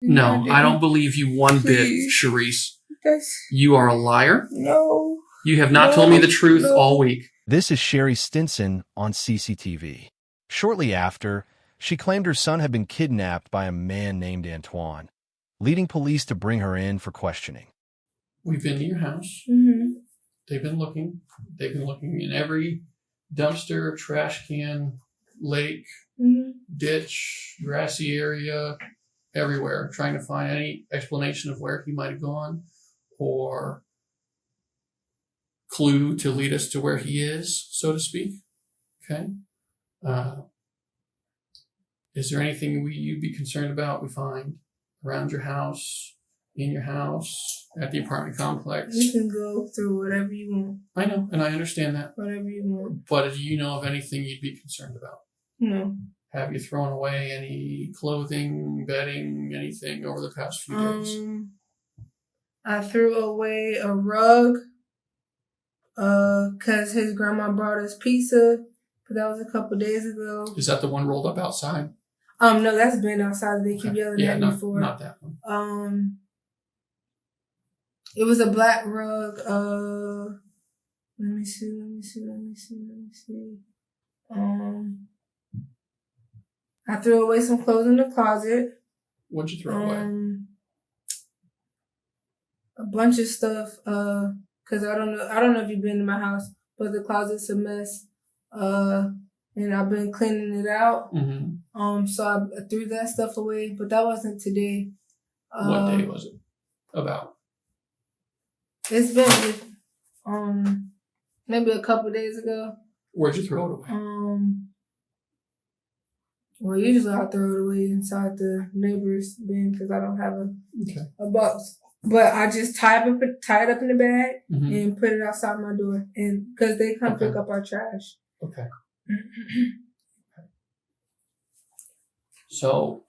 No, I don't believe you one bit, Charisse. You are a liar. No. You have not told me the truth all week. This is Sherry Stinson on CCTV. Shortly after, she claimed her son had been kidnapped by a man named Antoine, leading police to bring her in for questioning. We've been to your house. Mm-hmm. They've been looking. They've been looking in every dumpster, trash can, lake, ditch, grassy area, everywhere, trying to find any explanation of where he might have gone or clue to lead us to where he is, so to speak. Okay. Is there anything you'd be concerned about we find around your house, in your house, at the apartment complex? You can go through whatever you want. I know, and I understand that. Whatever you want. But do you know of anything you'd be concerned about? No. Have you thrown away any clothing, bedding, anything over the past few days? I threw away a rug, cause his grandma brought us pizza, but that was a couple days ago. Is that the one rolled up outside? No, that's been outside. They keep yelling at me for. Not that one. It was a black rug. Let me see. I threw away some clothes in the closet. What'd you throw away? A bunch of stuff. Cause I don't know if you've been to my house, but the closet's a mess. And I've been cleaning it out. Mm-hmm. So I threw that stuff away, but that wasn't today. What day was it about? It's been maybe a couple days ago. Where'd you throw it away? Well, usually I throw it away inside the neighbor's bin because I don't have a box. But I just tie it up in the bag and put it outside my door, and because they come pick up our trash. Okay. So,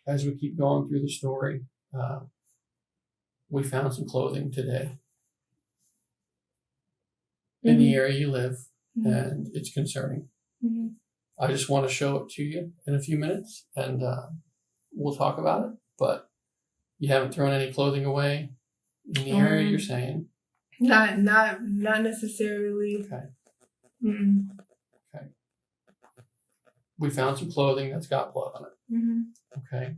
as we keep going through the story, we found some clothing today in the area you live, and it's concerning. I just want to show it to you in a few minutes, and we'll talk about it. But you haven't thrown any clothing away in the area, you're saying? Not necessarily. Okay. Mm-mm. Okay. We found some clothing that's got blood on it. Okay.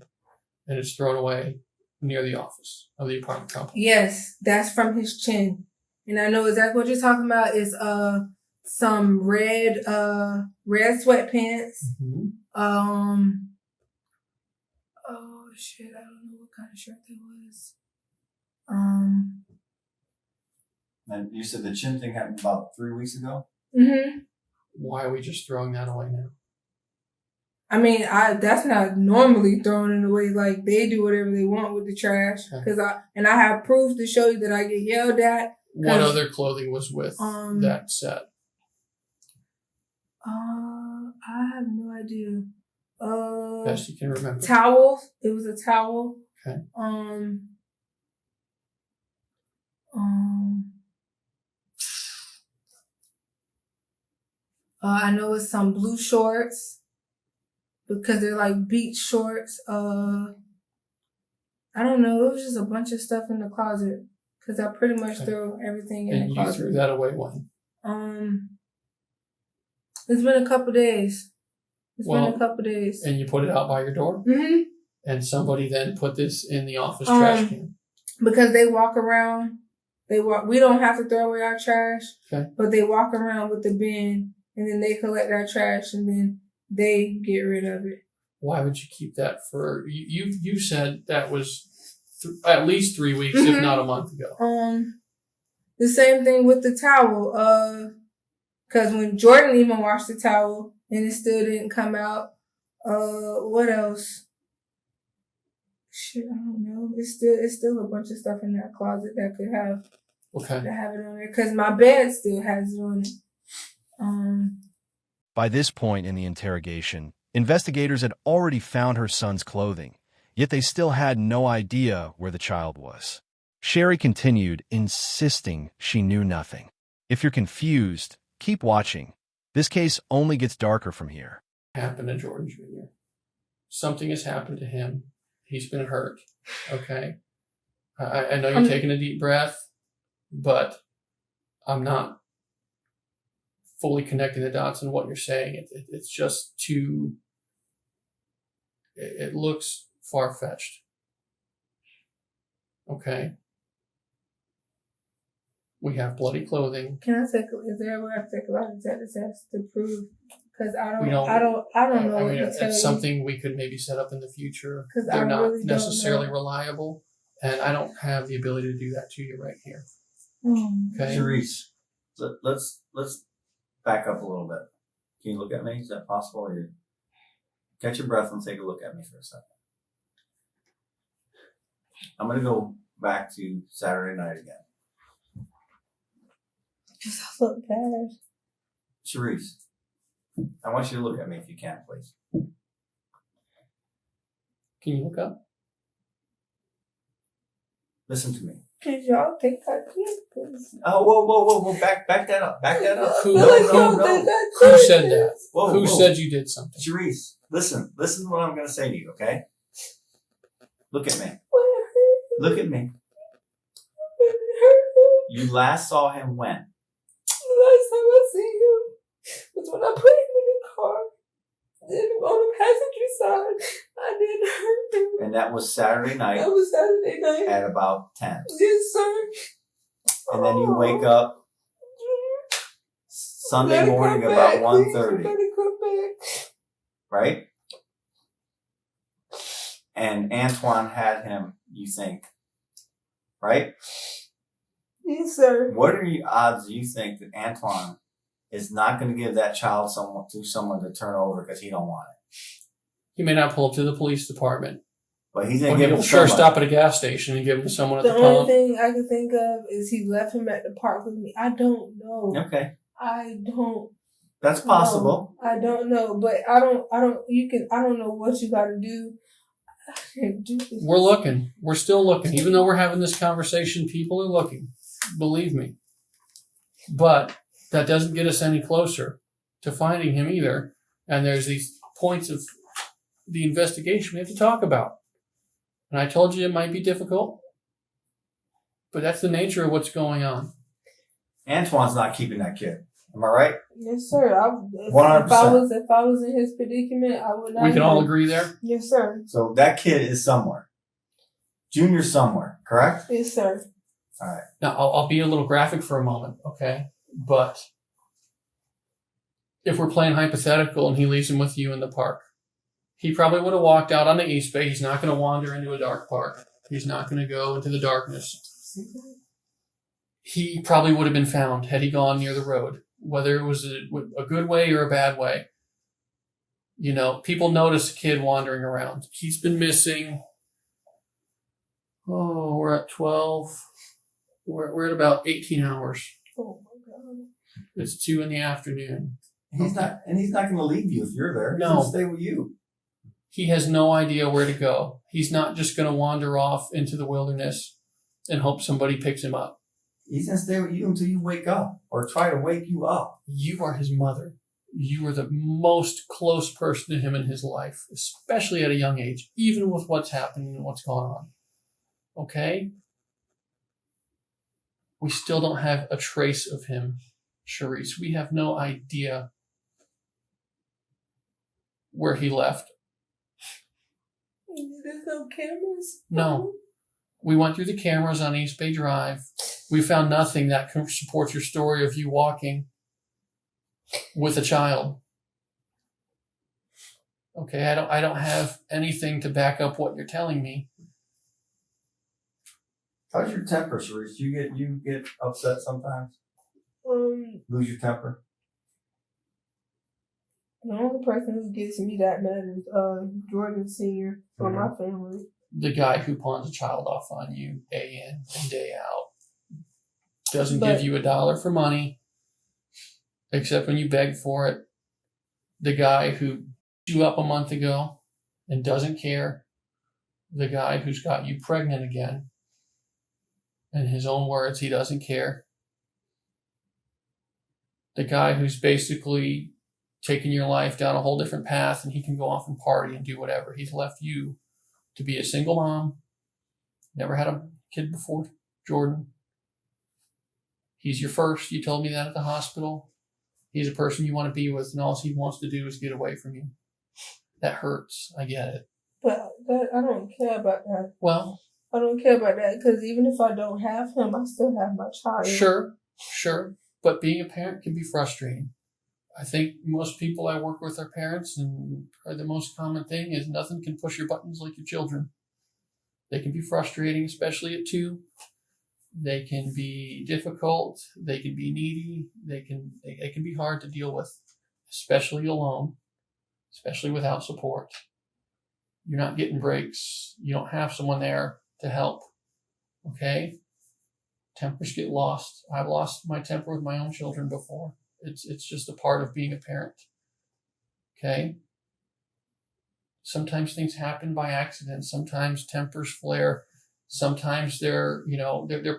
And it's thrown away near the office of the apartment complex. Yes, that's from his chin. And I know exactly what you're talking about is some red sweatpants. Oh shit, I don't know what kind of shirt that was. And you said the chin thing happened about 3 weeks ago? Why are we just throwing that away now? I mean, that's not normally throwing it away. Like, they do whatever they want with the trash. Okay. I have proof to show you that I get yelled at. What other clothing was with that set? I have no idea. Best you can remember. Towel. It was a towel. Okay. I know it's some blue shorts because they're like beach shorts. I don't know. It was just a bunch of stuff in the closet because I pretty much threw everything in the closet. And you threw that away when? It's been a couple days. And you put it out by your door? And somebody then put this in the office trash can? Because they walk around. We don't have to throw away our trash. Okay. But they walk around with the bin and then they collect our trash and then they get rid of it. Why would you keep that for... You said that was at least 3 weeks, if not a month ago. The same thing with the towel. Because when Jordan even washed the towel and it still didn't come out. What else? Shit, I don't know. It's still a bunch of stuff in that closet that could have it on there. Because my bed still has it on it. By this point in the interrogation, investigators had already found her son's clothing, yet they still had no idea where the child was. Sherry continued, insisting she knew nothing. If you're confused, keep watching. This case only gets darker from here. Happened to Jordan Jr. Something has happened to him. He's been hurt. Okay. I know you're taking a deep breath, but I'm not fully connecting the dots in what you're saying. It's just too, it looks far-fetched. Okay. We have bloody clothing. Is there a way I take a lot of detective tests to prove? Because I don't know I what mean, to tell it's you. something we could maybe set up in the future. 'Cause They're I not really don't necessarily know. reliable, and I don't have the ability to do that to you right here. Okay. Sharice, let's back up a little bit. Can you look at me? Is that possible? Or you catch your breath and take a look at me for a second. I'm going to go back to Saturday night again. Just look bad. Sharice, I want you to look at me if you can, please. Can you look up? Listen to me. Did y'all think I did? Oh, whoa. Back that up. Back that up. Who, No. Who said that? Whoa. Who said you did something? Sharice, listen to what I'm going to say to you, okay? Look at me. Look at me. You last saw him when? The last time I seen him was when I put him in the car. Then on the passenger side, I didn't hurt him. And that was Saturday night. That was Saturday night. At about 10. Yes, sir. And then you wake up Sunday morning about 1:30. Right? And Antoine had him, you think. Right? Yes, sir. What are the odds you think that Antoine is not going to give that child to someone to turn over because he don't want it? He may not pull up to the police department. But he's going to give it to sure someone. Stop at a gas station and give him to someone at the pump. The only thing I can think of is he left him at the park with me. I don't know. Okay. I don't. That's possible. No, I don't know, but I don't know what you got to do. I can't do this. We're looking. We're still looking. Even though we're having this conversation, people are looking. Believe me. But that doesn't get us any closer to finding him either. And there's these points of the investigation we have to talk about. And I told you it might be difficult, but that's the nature of what's going on. Antoine's not keeping that kid. Am I right? Yes, sir. 100%. If I was in his predicament, I would not. We can all agree there? Yes, sir. So that kid is somewhere. Junior somewhere, correct? Yes, sir. All right. Now, I'll be a little graphic for a moment, okay? But if we're playing hypothetical and he leaves him with you in the park, he probably would have walked out on the East Bay. He's not going to wander into a dark park. He's not going to go into the darkness. He probably would have been found had he gone near the road, whether it was a good way or a bad way. You know, people notice a kid wandering around. He's been missing. Oh, we're at 12. We're at about 18 hours. Oh my God. It's 2 p.m. He's not going to leave you if you're there. No. He's going to stay with you. He has no idea where to go. He's not just going to wander off into the wilderness and hope somebody picks him up. He's going to stay with you until you wake up or try to wake you up. You are his mother. You are the most close person to him in his life, especially at a young age, even with what's happening and what's going on. Okay? We still don't have a trace of him, Sharice. We have no idea where he left. There's no cameras? No. We went through the cameras on East Bay Drive. We found nothing that can support your story of you walking with a child. Okay, I don't have anything to back up what you're telling me. How's your temper, Sharice? You get upset sometimes? Lose your temper? The only person who gets me that mad is Jordan Sr. for my family. The guy who pawns a child off on you day in and day out. Doesn't give you $1 for money, except when you beg for it. The guy who beat you up a month ago and doesn't care. The guy who's got you pregnant again. In his own words, he doesn't care. The guy who's basically taken your life down a whole different path and he can go off and party and do whatever. He's left you to be a single mom, never had a kid before Jordan. He's your first. You told me that at the hospital. He's a person you want to be with, and all he wants to do is get away from you. That hurts. I get it. But I don't care about that. Well, I don't care about that because even if I don't have him, I still have my child. Sure. But being a parent can be frustrating. I think most people I work with are parents, and the most common thing is nothing can push your buttons like your children. They can be frustrating, especially at 2. They can be difficult. They can be needy. They can be hard to deal with, especially alone, especially without support. You're not getting breaks. You don't have someone there to help. Okay? Tempers get lost. I've lost my temper with my own children before. It's just a part of being a parent. Okay? Sometimes things happen by accident. Sometimes tempers flare. Sometimes they're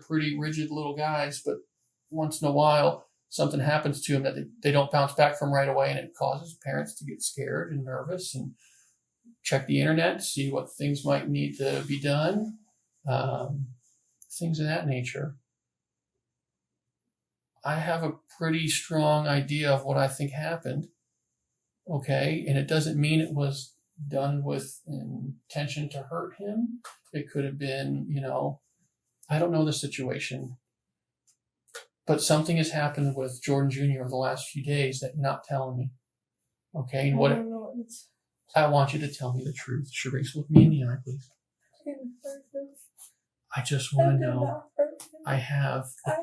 pretty rigid little guys, but once in a while something happens to them that they don't bounce back from right away, and it causes parents to get scared and nervous and check the internet, see what things might need to be done, things of that nature. I have a pretty strong idea of what I think happened, okay? And it doesn't mean it was done with intention to hurt him. It could have been, I don't know the situation. But something has happened with Jordan Jr. over the last few days that you're not telling me. Okay? And I want you to tell me the truth. Sharice, look me in the eye, please. I just want to know. I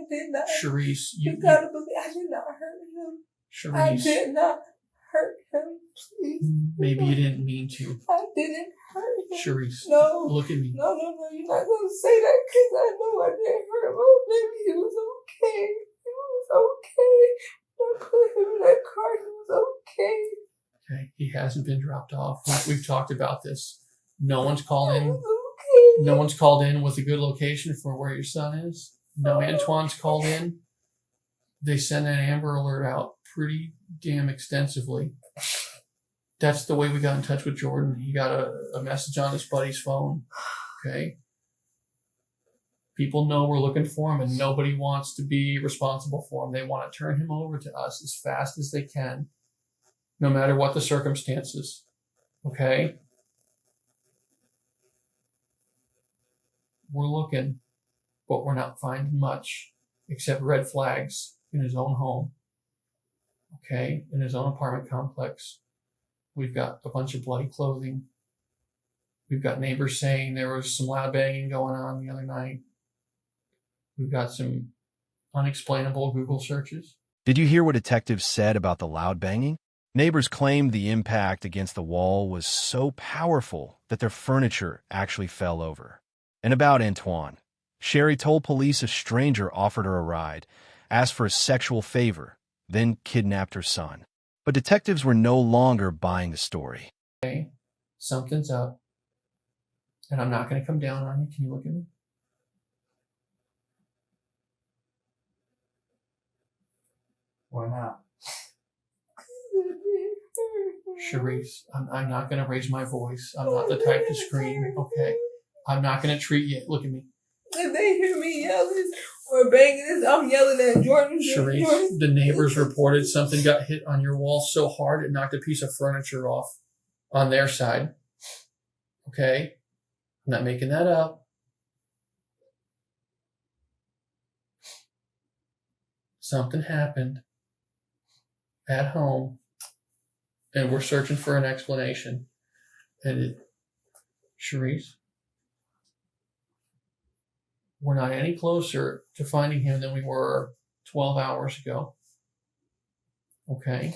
did not. Sharice, you gotta believe I did not hurt him. Sharice, I did not hurt him. Please. Maybe you didn't mean to. I didn't hurt him. Sharice, no. Look at me. No, you're not gonna say that because I know I didn't hurt him. Oh, baby, he was okay. He was okay. I put him in that car. He was okay. Okay, he hasn't been dropped off. We've talked about this. No one's called in. Okay. No one's called in with a good location for where your son is. No Antoine's called in. They send an Amber Alert out pretty damn extensively. That's the way we got in touch with Jordan. He got a message on his buddy's phone. Okay? People know we're looking for him, and nobody wants to be responsible for him. They want to turn him over to us as fast as they can, no matter what the circumstances. Okay? We're looking, but we're not finding much except red flags in his own home. Okay? In his own apartment complex. We've got a bunch of bloody clothing. We've got neighbors saying there was some loud banging going on the other night. We've got some unexplainable Google searches. Did you hear what detectives said about the loud banging? Neighbors claimed the impact against the wall was so powerful that their furniture actually fell over. And about Antoine, Sherry told police a stranger offered her a ride, asked for a sexual favor, then kidnapped her son. But detectives were no longer buying the story. Okay, something's up, and I'm not going to come down on you. Can you look at me? Why not? Sharice, I'm not going to raise my voice. I'm not the type to scream, okay? I'm not going to treat you. Look at me. If they hear me yelling or banging this, I'm yelling at Jordan. Sharice, the neighbors reported something got hit on your wall so hard it knocked a piece of furniture off on their side. Okay? I'm not making that up. Something happened at home, and we're searching for an explanation. And Sharice, we're not any closer to finding him than we were 12 hours ago. Okay?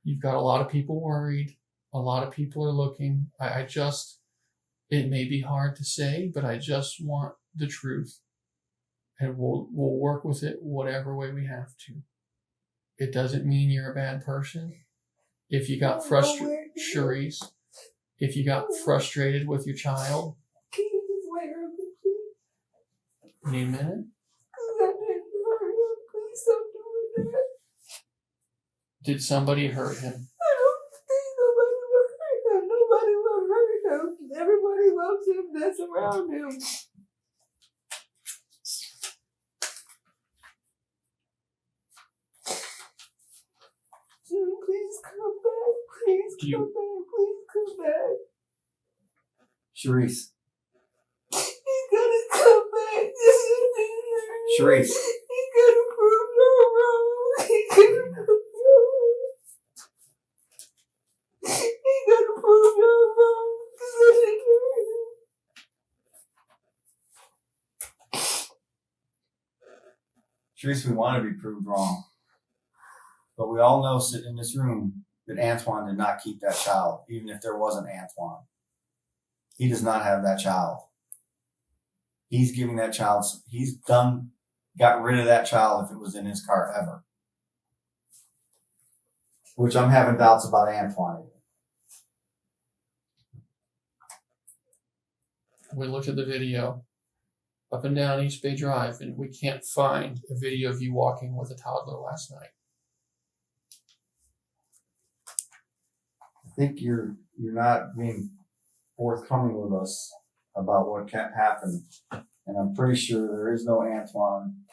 You've got a lot of people worried. A lot of people are looking. It may be hard to say, but I just want the truth. And we'll work with it whatever way we have to. It doesn't mean you're a bad person. If you got frustrated, Sharice, if you got frustrated with your child, can you just wait real quick, please? Need a minute? Because I didn't hurt him. Please stop doing that. Did somebody hurt him? I don't think nobody will hurt him. Nobody will hurt Shari loves him. That's around him. June, please come back. Please come back. Please come back. Sharice. He's gonna come back. Sharice. He's gonna prove no wrong. He's gonna prove no wrong. He's gonna prove no wrong. Sharice, we want to be proved wrong. But we all know sitting in this room that Antoine did not keep that child, even if there wasn't Antoine. He does not have that child. He's giving that child, got rid of that child if it was in his car ever. Which I'm having doubts about Antoine. We looked at the video up and down East Bay Drive, and we can't find a video of you walking with a toddler last night. I think you're not being forthcoming with us about what happened, and I'm pretty sure there is no Antoine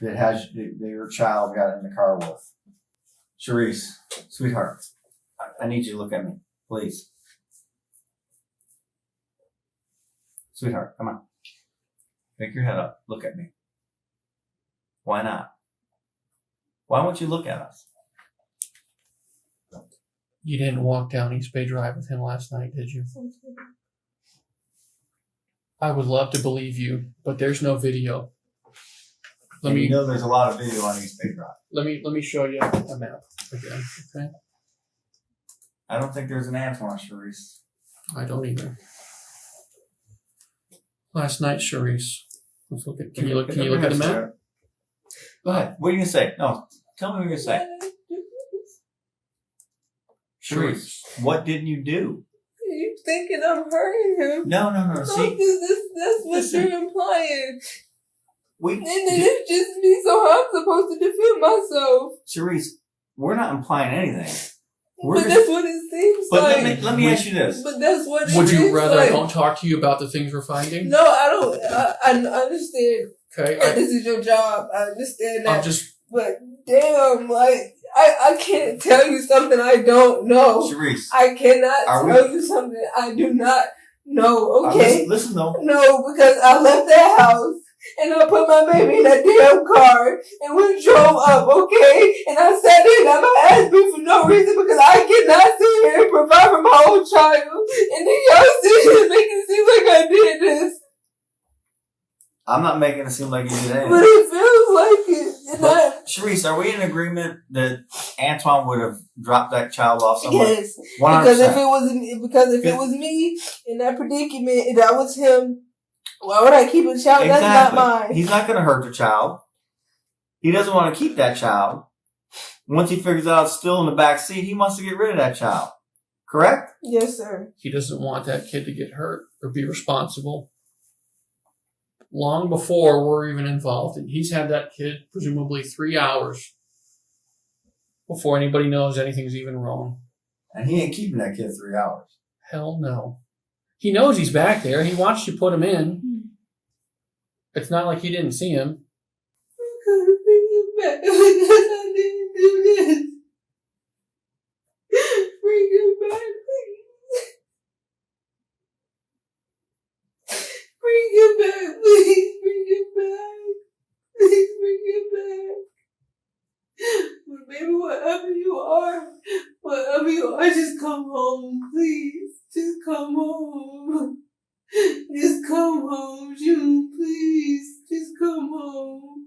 that your child got in the car with. Sharice, sweetheart, I need you to look at me, please. Sweetheart, come on. Pick your head up. Look at me. Why not? Why won't you look at us? You didn't walk down East Bay Drive with him last night, did you? I would love to believe you, but there's no video. You know there's a lot of video on East Bay Drive. Let me show you a map again, okay? I don't think there's an Antoine, Sharice. I don't either. Last night, Sharice. Let's look at. Can you look at the map? Go ahead. What are you gonna say? No, tell me what you're gonna say. Sharice, what didn't you do? You thinking I'm hurting him? No. See, that's what listen. you're implying. And it's just me, so I'm supposed to defend myself. Sharice, we're not implying anything. But that's what it seems like. But let me ask you this. But that's what it Would you seems rather like. I don't talk to you about the things we're finding? No, I don't. I understand. Okay. That this is your job. I understand that. I'm just. But damn, like I can't tell you something I don't know. Sharice, I cannot tell you something I do not know. Okay. Listen though. No, because I left that house. And I put my baby in that damn car and we drove up, okay? And I sat there and got my ass beat for no reason because I cannot sit here and provide for my own child. And then y'all sit here and make it seem like I did this. I'm not making it seem like you did anything. But it feels like it. Sharice, are we in agreement that Antoine would have dropped that child off somewhere? Yes. 100%. Because if it was me in that predicament, and that was him, why would I keep a child? Exactly. That's not mine. He's not going to hurt the child. He doesn't want to keep that child. Once he figures out it's still in the back seat, he wants to get rid of that child. Correct? Yes, sir. He doesn't want that kid to get hurt or be responsible. Long before we're even involved. And he's had that kid presumably 3 hours before anybody knows anything's even wrong. And he ain't keeping that kid 3 hours. Hell no. He knows he's back there. He wants you to put him in. It's not like he didn't see him. I'm gonna bring him back because I didn't do this. Bring him back, please. Bring him back, please. Bring him back. Please bring him back. But baby, whatever you are, just come home, please. Just come home. Just come home, June, please. Just come home.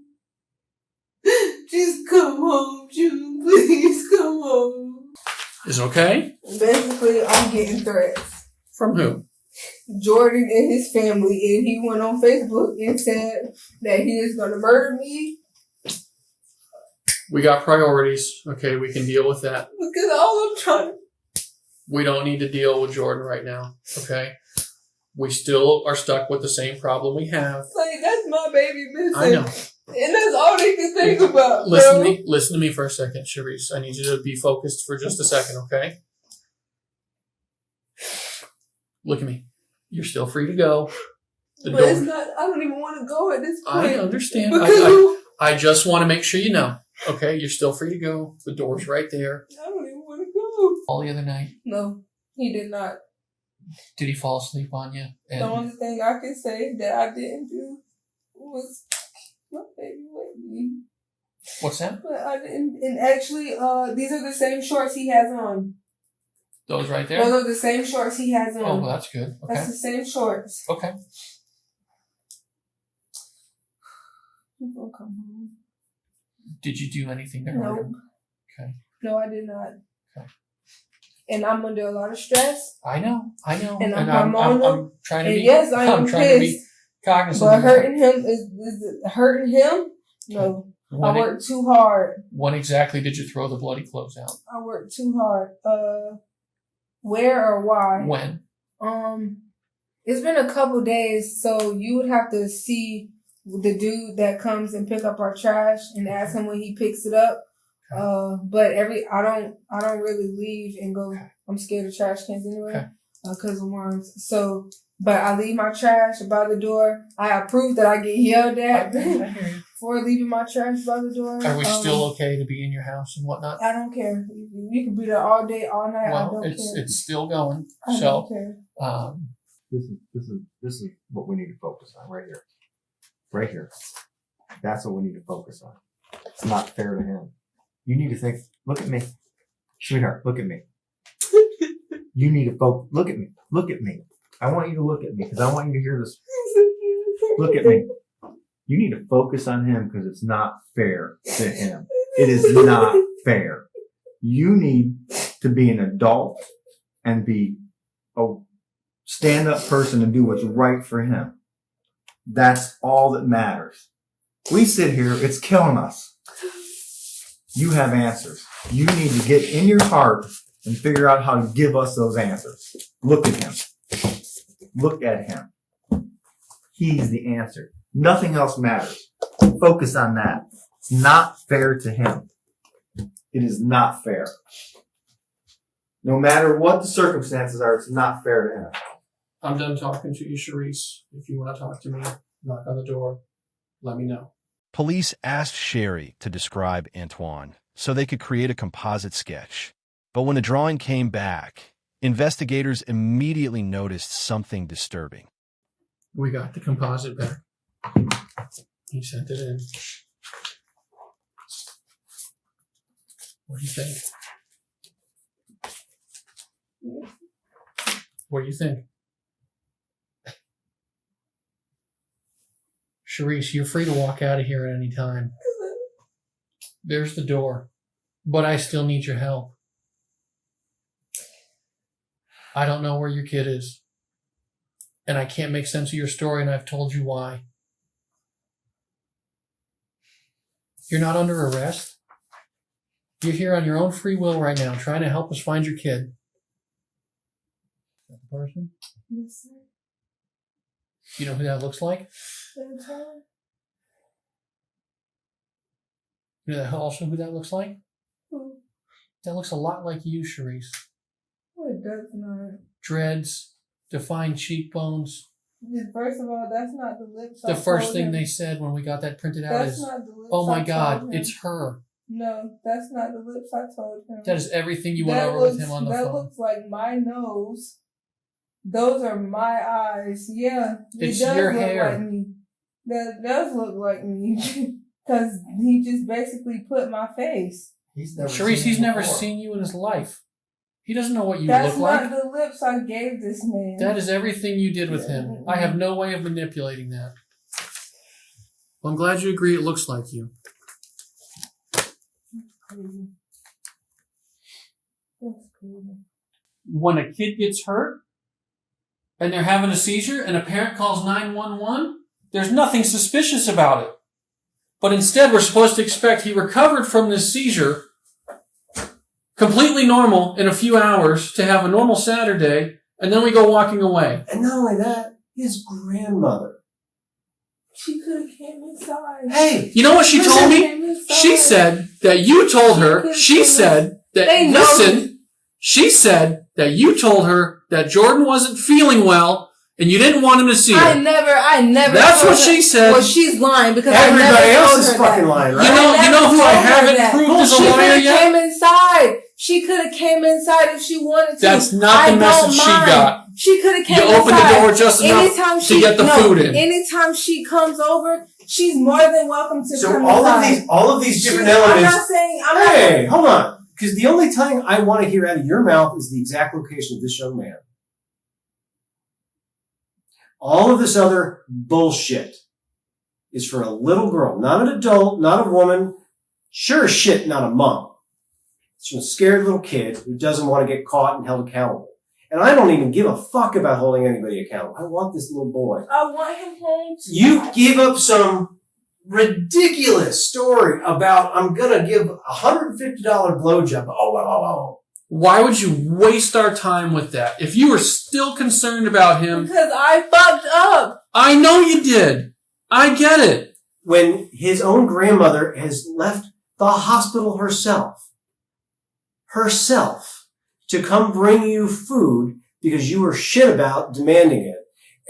Just come home, June, please. Come home. Is it okay? Basically, I'm getting threats. From who? Jordan and his family, and he went on Facebook and said that he is going to murder me. We got priorities. Okay, we can deal with that. Because all I'm trying. We don't need to deal with Jordan right now. Okay? We still are stuck with the same problem we have. Like, that's my baby missing. I know. And that's all they can think about. Listen to me for a second, Sharice. I need you to be focused for just a second, okay? Look at me. You're still free to go. But it's not, I don't even want to go at this point. I understand. I just want to make sure you know. Okay, you're still free to go. The door's right there. I don't even want to go. All the other night. No, he did not. Did he fall asleep on you? And the only thing I can say that I didn't do was my baby wet me. What's that? But I didn't. And actually, these are the same shorts he has on. Those right there? Those are the same shorts he has on. Oh, well, that's good. Okay. That's the same shorts. Okay. He's gonna come home. Did you do anything to hurt him? Okay. No, I did not. Okay. And I'm under a lot of stress. I know. And I'm I'm trying to be. Yes, I'm trying pissed. to be cognizant. But hurting him is it hurting him? No. I worked too hard. When exactly did you throw the bloody clothes out? I worked too hard. Where or why? When? It's been a couple days, so you would have to see the dude that comes and pick up our trash and ask him when he picks it up. But I don't really leave and go. I'm scared of trash cans anyway, because of worms. So, but I leave my trash by the door. I approve that I get yelled at for leaving my trash by the door. Are we still okay to be in your house and whatnot? I don't care. You can be there all day, all night. Well, I don't care. It's still going. I don't care. This is what we need to focus on right here. Right here. That's what we need to focus on. It's not fair to him. You need to think, look at me. Sweetheart, look at me. You need to focus. Look at me. Look at me. I want you to look at me because I want you to hear this. Look at me. You need to focus on him because it's not fair to him. It is not fair. You need to be an adult and be a stand-up person and do what's right for him. That's all that matters. We sit here, it's killing us. You have answers. You need to get in your heart and figure out how to give us those answers. Look at him. Look at him. He's the answer. Nothing else matters. Focus on that. It's not fair to him. It is not fair. No matter what the circumstances are, it's not fair to him. I'm done talking to you, Charisse. If you want to talk to me, knock on the door. Let me know. Police asked Sherry to describe Antoine so they could create a composite sketch. But when the drawing came back, investigators immediately noticed something disturbing. We got the composite back. He sent it in. What do you think? What do you think? Charisse, you're free to walk out of here at any time. There's the door. But I still need your help. I don't know where your kid is. And I can't make sense of your story, and I've told you why. You're not under arrest. You're here on your own free will right now, trying to help us find your kid. Is that the person? Yes, sir. You know who that looks like? Antoine? You know also who that looks like? Who? That looks a lot like you, Charisse. Oh, it does not. Dreads, defined cheekbones. First of all, that's not the lips. The first thing they said when we got that printed out is, not the lips. "Oh my God, it's her." No, that's not the lips I told him. That is everything you went over with him on the phone. That looks like my nose. Those are my eyes. Yeah, it's it does your look hair. like me. That does look like me. Because he just basically put my face. Charisse, he's never seen you in his life. He doesn't know what you That's look like. not the lips I gave this man. That is everything you did with him. I have no way of manipulating that. Well, I'm glad you agree it looks like you. Crazy. That's crazy. When a kid gets hurt and they're having a seizure and a parent calls 911, there's nothing suspicious about it. But instead, we're supposed to expect he recovered from this seizure completely normal in a few hours to have a normal Saturday, and then we go walking away. And not only that, his grandmother. She could have came inside. Hey, you know what she told me? She said that you told her. She said that, listen, she said that you told her that Jordan wasn't feeling well and you didn't want him to see her. I never. That's told what her. she said. Well, she's lying because Everybody I never else told is her fucking that. lying, You right? know who I told her haven't that. proved is a She liar could have yet? came inside. She could have came inside if she wanted to. That's not the I message don't she mind. got. She could have came You inside. opened the door just enough to get the food in. Anytime she comes over, she's more than welcome to So come all inside. of these different I'm elements. not saying. I'm not. Hey, hold on. Because the only time I want to hear out of your mouth is the exact location of this young man. All of this other bullshit is for a little girl, not an adult, not a woman, sure as shit, not a mom. It's from a scared little kid who doesn't want to get caught and held accountable. And I don't even give a fuck about holding anybody accountable. I want this little boy. I want him home. You give up some ridiculous story about I'm gonna give a $150 blowjob. Oh. Why would you waste our time with that? If you were still concerned about him, Because I fucked up. I know you did. I get it. When his own grandmother has left the hospital herself, to come bring you food because you were shit about demanding it.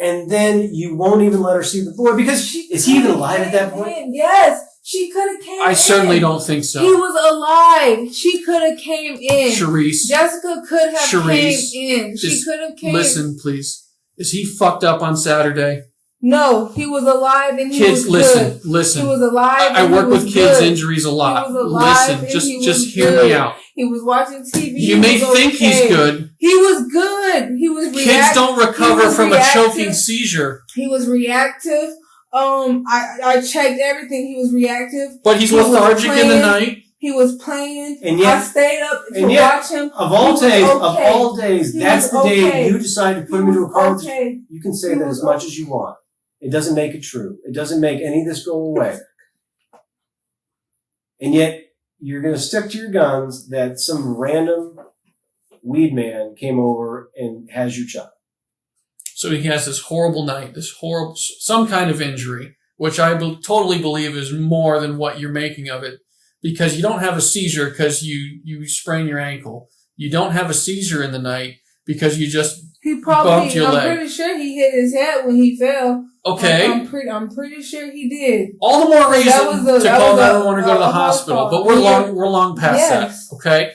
And then you won't even let her see the boy because is he even alive at that point? Yes, she could have came in. I certainly don't think so. He was alive. She could have came in. Charisse. Jessica could have Charisse came in. She could have came. Listen, please. Is he fucked up on Saturday? No, he was alive and he Kids, was good. listen. He was alive. I and work he was with kids' good. injuries a lot. He was alive Listen, and he just was hear good. me out. He was watching TV. You may think he's good. He was good. He was reactive. Kids don't recover from a choking seizure. He was reactive. I checked everything. He was reactive. But he's He was lethargic in the playing. night. He was playing. And yet- I stayed up to and yet, watch him. Of all He was okay. days, He that's the was day okay. you decide to put him He into a car. was okay. You can say He that was as much as you want. It doesn't make it true. It doesn't make any of this go away. And yet, you're going to stick to your guns that some random weed man came over and has your child. So he has this horrible night, some kind of injury, which I totally believe is more than what you're making of it. Because you don't have a seizure because you sprain your ankle. You don't have a seizure in the night because you just He probably. bumped your leg. I'm pretty sure he hit his head when he fell. Okay. I'm pretty sure he did. All the more reason to call 911 or go to the a hospital. hospital. But we're long past Yes. that. Okay.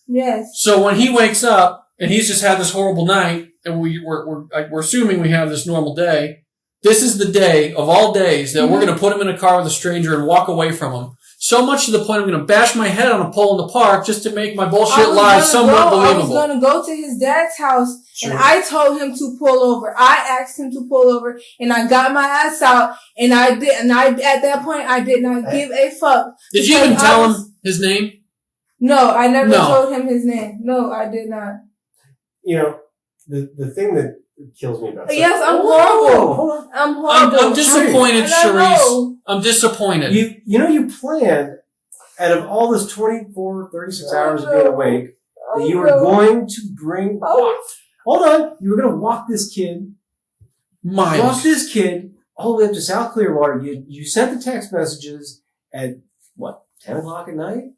Yes. So when he wakes up and he's just had this horrible night, and we're assuming we have this normal day. This is the day of all days that we're going to put him in a car with a stranger and walk away from him. So much to the point I'm going to bash my head on a pole in the park just to make my bullshit lies somewhat believable. I was going to go to his dad's house, Sure. and I told him to pull over. I asked him to pull over, and I got my ass out, and I did. And at that point, I did not give a fuck. Did you even tell him his name? No, I never No. told him his name. No, I did not. You know, the thing that kills me about Yes, I'm Whoa, horrible. hold on. I'm horrible. I'm disappointed, And I Charisse. know. I'm disappointed. You planned out of all this 24, 36 hours of being awake that you were going to bring. Hold on. You were going to walk this kid. Walk Miles. this kid all the way up to South Clearwater. You sent the text messages at, 10 o'clock at night?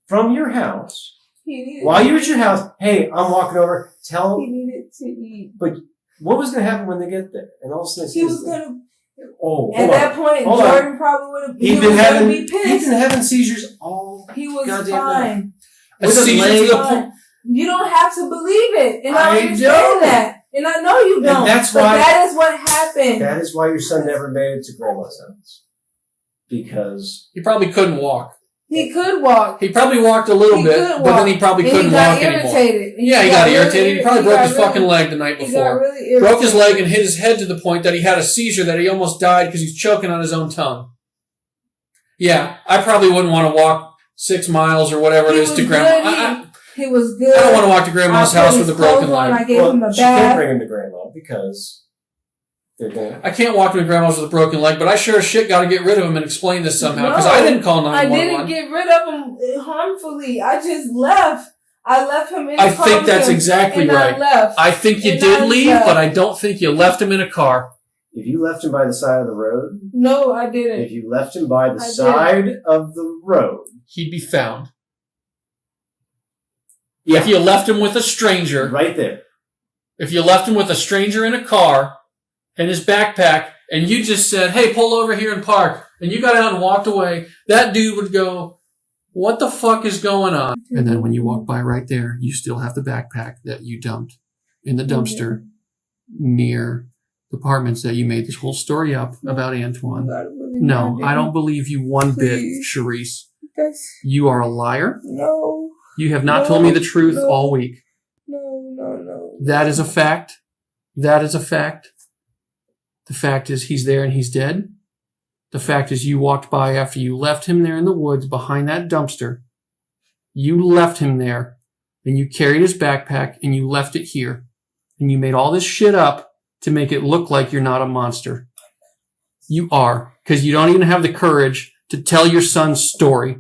From your house. He needed While you're at your house, hey, I'm walking over. He needed to eat. What was going to happen when they get there? And all of a sudden, He was going to. Oh, At that point, Hold on. Jordan probably would have. He'd been having seizures all. He was goddamn fine. A With a seizure leg. to the point. You don't have to believe it, and I I understand don't. that, and I know you don't. And that's but why- that is what happened. That is why your son never made it to grandma's house. Because He probably couldn't walk. He could walk. He probably walked a little He bit, could but then he walk. probably And couldn't he got walk anymore. irritated. Yeah, he got really irritated. He probably he broke got his really- fucking leg the night He got before. really irritated. Broke his leg and hit his head to the point that he had a seizure that he almost died because he's choking on his own tongue. Yeah, I probably wouldn't want to walk 6 miles or whatever it He is was to good. grandma. He was good. I don't want to walk to grandma's I put house his with a broken clothes on. I leg. gave him a she can't bath. bring him to grandma because they're going. I can't walk to my grandma's with a broken leg, but I sure as shit got to get rid of him and explain this somehow because No, I didn't call I 911. didn't get rid of him harmfully. I just left. I left him in the I car think with that's him, exactly and right. I left. I think you And did I leave, left. but I don't think you left him in a car. If you left him by the side of the road, No, I didn't. if you left him by the I did. side of the road, He'd be found. If you left him with a stranger. Right there. If you left him with a stranger in a car and his backpack and you just said, hey, pull over here and park, and you got out and walked away, that dude would go, what the fuck is going on? And then when you walk by right there, you still have the backpack that you dumped in the dumpster near the apartments that you made this whole story up about Antoine. No, I don't believe you one bit, Charisse. You are a liar. No. You have not told me the truth all week. No. That is a fact. That is a fact. The fact is he's there and he's dead. The fact is you walked by after you left him there in the woods behind that dumpster. You left him there and you carried his backpack and you left it here. And you made all this shit up to make it look like you're not a monster. You are, because you don't even have the courage to tell your son's story.